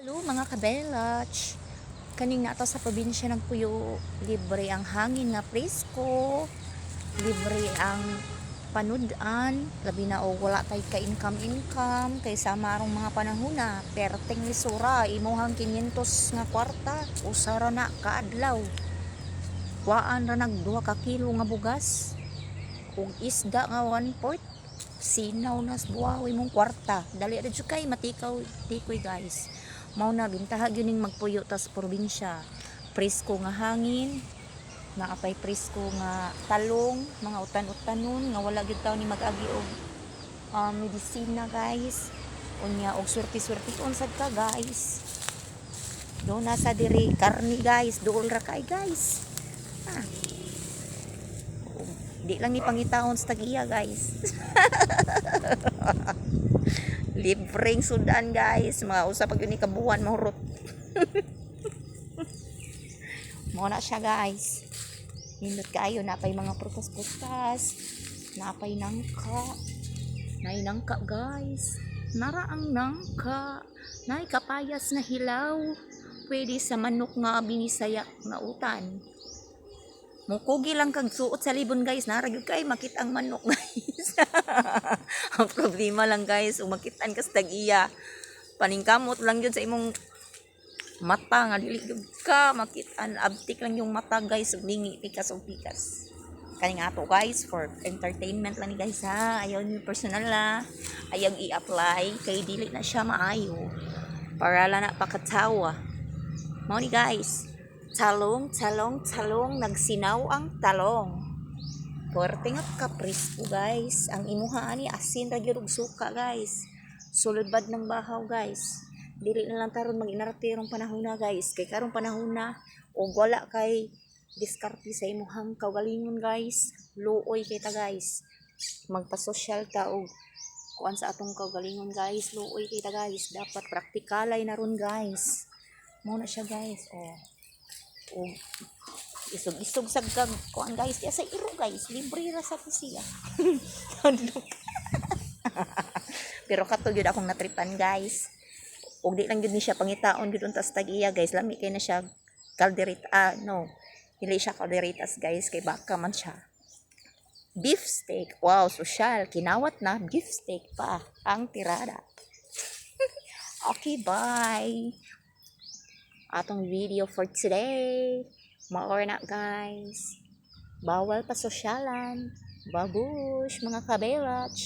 Hello mga kabelach, kaning nato sa probinsya ng Puyo, libre ang hangin nga presko, libre ang panudan, labi na o wala tay ka income kay sama arong mga panahona, perteng lisura imuhang 500 nga kwarta, usara na kaadlaw. Waan ra nag 2 ka kilo nga bugas ug isda nga 1/4, sinaw nas buhaw imong kwarta, dali ra jud kay matikaw tikoy guys. Mao na bintaha gyud ning magpuyo ta sa probinsya, presko nga hangin, naapay presko nga talong, mga utan-utanon nga wala gyud taw ni mag-agi og medisina guys, unya og swerte-swerte unsad ka guys. Do nasa diri karni guys, duol ra kay guys. Di lang ni pangitaon sa tagiya guys. Libreng sudan guys, mga usa pag yun ni kabuhan mahurot. Mo na siya guys, nindot kaayo, napay mga prutas-prutas, napay nangka guys, nara ang nangka, nay kapayas na hilaw, pwede sa manok nga binisaya nga utan. Mukugi lang kag suot sa libon guys, nara gyud kay makit ang manok guys. Ang problema lang guys, umakitan ka sa tag-iya, paningkamot lang yun sa imong mata nga dili gyud ka makitan, abtik lang yung mata guys, ug lingi pikas og pikas. Kaning ato guys for entertainment lang ni guys ha, ayaw ni personal la, ayaw i-apply kay dili na siya maayo, para la na pakatawa. Mao ni guys, talong, nagsinaw ang talong. Puwerte nga kaprisko guys. Ang imuha ani asin ra gyud og suka guys. Sulod bad ng bahaw guys. Dili na lang taron mag-inarte rong panahona guys. Kay karong panahona og wala kay diskarte sa imuhang kaugalingon guys. Luoy kay ta guys. Magpa-social ta og kuan sa atong kaugalingon guys. Luoy kay ta guys. Dapat praktikalay na ron guys. Mo na siya guys. O isog-isog sa kuan guys, diya sa iro guys, libre ra sa siya. Pero kato gyud akong natripan guys, ug di lang gyud ni siya pangitaon gyud unta sa tag-iya guys, lami kay na siya calderita, no, dili siya calderitas guys, kay baka man siya. Beef steak, wow, social, kinawat na, beef steak pa ang tirada. Okay, bye. Atong video for today. Maor na guys. Bawal pa sosyalan. Babush mga kabelach.